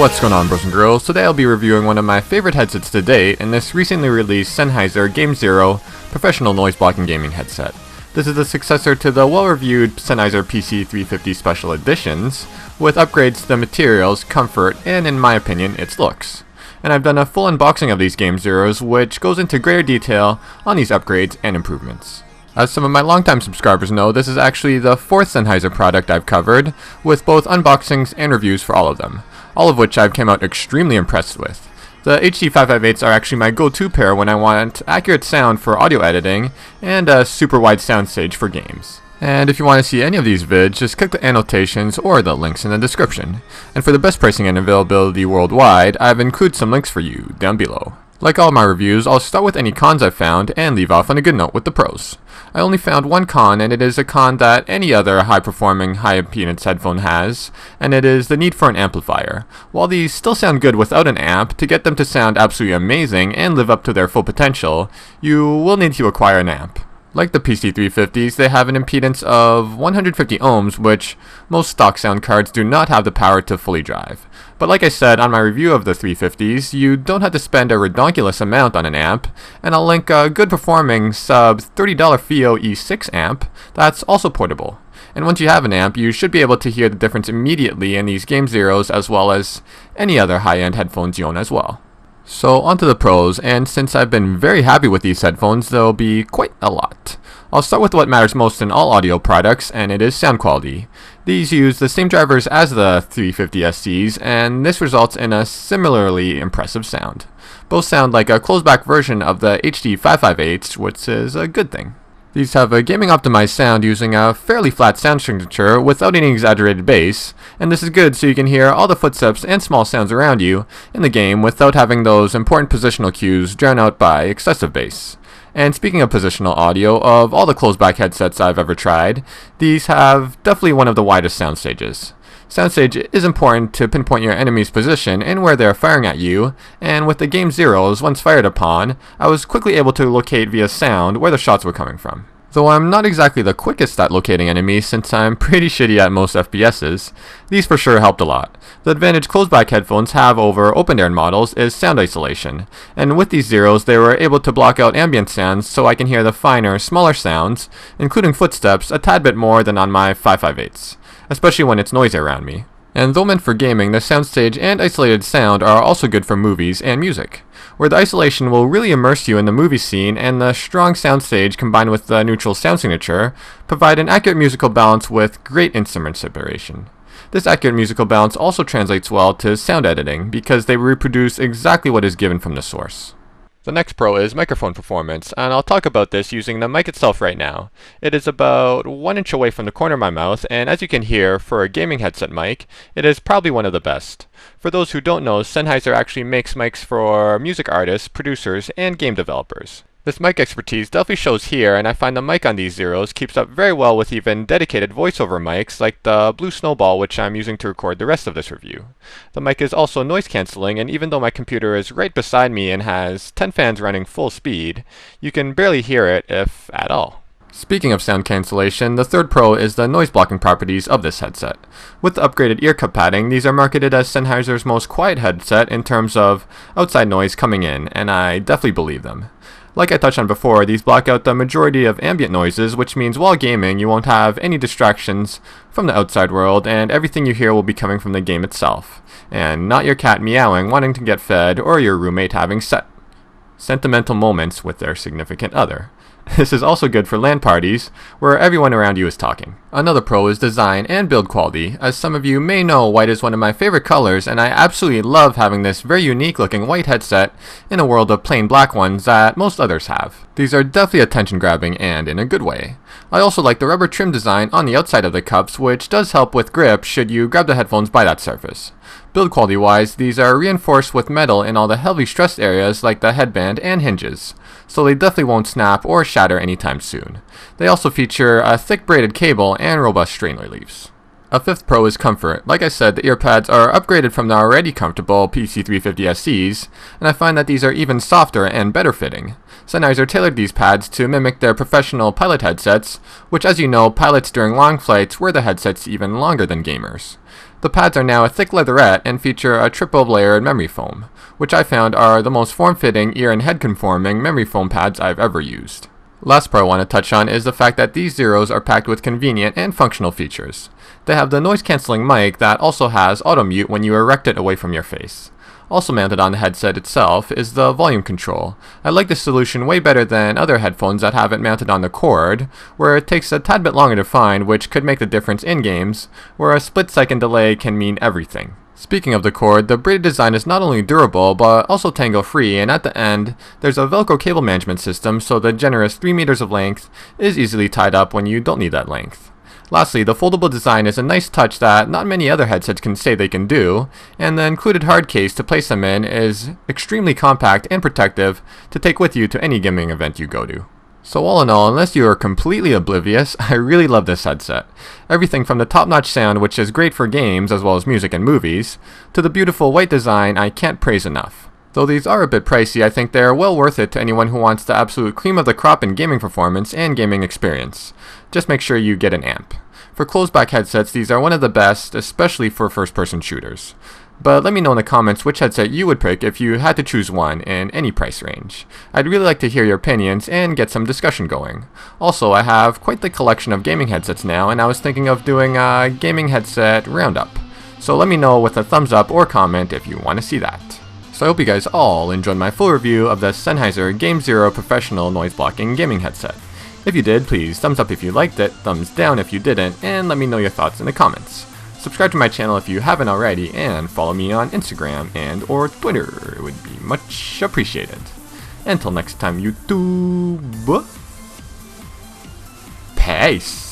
What's going on, bros and girls? Today I'll be reviewing one of my favorite headsets to date, and this recently released Sennheiser G4ME ZERO professional noise blocking gaming headset. This is the successor to the well-reviewed Sennheiser PC350 Special Editions, with upgrades to the materials, comfort, and in my opinion, its looks. And I've done a full unboxing of these G4ME ZEROs, which goes into greater detail on these upgrades and improvements. As some of my longtime subscribers know, this is actually the fourth Sennheiser product I've covered, with both unboxings and reviews for all of them, all of which I've came out extremely impressed with. The HD558s are actually my go-to pair when I want accurate sound for audio editing and a super wide soundstage for games. And if you want to see any of these vids, just click the annotations or the links in the description. And for the best pricing and availability worldwide, I've included some links for you down below. Like all my reviews, I'll start with any cons I've found and leave off on a good note with the pros. I only found one con, and it is a con that any other high-performing, high-impedance headphone has, and it is the need for an amplifier. While these still sound good without an amp, to get them to sound absolutely amazing and live up to their full potential, you will need to acquire an amp. Like the PC350s, they have an impedance of 150 ohms, which most stock sound cards do not have the power to fully drive. But like I said on my review of the 350s, you don't have to spend a redonkulous amount on an amp, and I'll link a good performing sub $30 FiO E6 amp that's also portable. And once you have an amp, you should be able to hear the difference immediately in these G4ME ZEROs as well as any other high-end headphones you own as well. So onto the pros, and since I've been very happy with these headphones, there'll be quite a lot. I'll start with what matters most in all audio products, and it is sound quality. These use the same drivers as the 350SCs, and this results in a similarly impressive sound. Both sound like a closed-back version of the HD558s, which is a good thing. These have a gaming-optimized sound using a fairly flat sound signature without any exaggerated bass, and this is good so you can hear all the footsteps and small sounds around you in the game without having those important positional cues drowned out by excessive bass. And speaking of positional audio, of all the closed-back headsets I've ever tried, these have definitely one of the widest sound stages. Soundstage is important to pinpoint your enemy's position and where they're firing at you, and with the G4ME ZEROs, once fired upon, I was quickly able to locate via sound where the shots were coming from. Though I'm not exactly the quickest at locating enemies since I'm pretty shitty at most FPSs, these for sure helped a lot. The advantage closed-back headphones have over open-air models is sound isolation, and with these Zeros they were able to block out ambient sounds so I can hear the finer, smaller sounds, including footsteps, a tad bit more than on my 558s, especially when it's noisy around me. And though meant for gaming, the soundstage and isolated sound are also good for movies and music, where the isolation will really immerse you in the movie scene, and the strong soundstage combined with the neutral sound signature provide an accurate musical balance with great instrument separation. This accurate musical balance also translates well to sound editing, because they reproduce exactly what is given from the source. The next pro is microphone performance, and I'll talk about this using the mic itself right now. It is about 1 inch away from the corner of my mouth, and as you can hear, for a gaming headset mic, it is probably one of the best. For those who don't know, Sennheiser actually makes mics for music artists, producers, and game developers. This mic expertise definitely shows here, and I find the mic on these Zeros keeps up very well with even dedicated voiceover mics like the Blue Snowball, which I'm using to record the rest of this review. The mic is also noise cancelling, and even though my computer is right beside me and has 10 fans running full speed, you can barely hear it, if at all. Speaking of sound cancellation, the third pro is the noise blocking properties of this headset. With the upgraded ear cup padding, these are marketed as Sennheiser's most quiet headset in terms of outside noise coming in, and I definitely believe them. Like I touched on before, these block out the majority of ambient noises, which means while gaming you won't have any distractions from the outside world, and everything you hear will be coming from the game itself, and not your cat meowing wanting to get fed or your roommate having sentimental moments with their significant other. This is also good for LAN parties, where everyone around you is talking. Another pro is design and build quality. As some of you may know, white is one of my favorite colors, and I absolutely love having this very unique looking white headset in a world of plain black ones that most others have. These are definitely attention grabbing, and in a good way. I also like the rubber trim design on the outside of the cups, which does help with grip should you grab the headphones by that surface. Build quality wise, these are reinforced with metal in all the heavily stressed areas like the headband and hinges, so they definitely won't snap or shatter anytime soon. They also feature a thick braided cable and robust strain reliefs. A fifth pro is comfort. Like I said, the earpads are upgraded from the already comfortable PC350SCs, and I find that these are even softer and better fitting. Sennheiser tailored these pads to mimic their professional pilot headsets, which as you know, pilots during long flights wear the headsets even longer than gamers. The pads are now a thick leatherette and feature a triple layered memory foam, which I found are the most form-fitting, ear and head conforming memory foam pads I've ever used. Last part I want to touch on is the fact that these Zeros are packed with convenient and functional features. They have the noise cancelling mic that also has auto mute when you erect it away from your face. Also mounted on the headset itself is the volume control. I like this solution way better than other headphones that have it mounted on the cord, where it takes a tad bit longer to find, which could make the difference in games, where a split-second delay can mean everything. Speaking of the cord, the braided design is not only durable, but also tangle-free, and at the end, there's a Velcro cable management system, so the generous 3 meters of length is easily tied up when you don't need that length. Lastly, the foldable design is a nice touch that not many other headsets can say they can do, and the included hard case to place them in is extremely compact and protective to take with you to any gaming event you go to. So all in all, unless you are completely oblivious, I really love this headset. Everything from the top-notch sound, which is great for games as well as music and movies, to the beautiful white design I can't praise enough. Though these are a bit pricey, I think they are well worth it to anyone who wants the absolute cream of the crop in gaming performance and gaming experience. Just make sure you get an amp. For closed-back headsets, these are one of the best, especially for first-person shooters. But let me know in the comments which headset you would pick if you had to choose one in any price range. I'd really like to hear your opinions and get some discussion going. Also, I have quite the collection of gaming headsets now, and I was thinking of doing a gaming headset roundup. So let me know with a thumbs up or comment if you want to see that. So I hope you guys all enjoyed my full review of the Sennheiser G4ME Professional Noise Blocking Gaming Headset. If you did, please thumbs up if you liked it, thumbs down if you didn't, and let me know your thoughts in the comments. Subscribe to my channel if you haven't already, and follow me on Instagram and or Twitter. It would be much appreciated. Until next time, YouTube. Peace.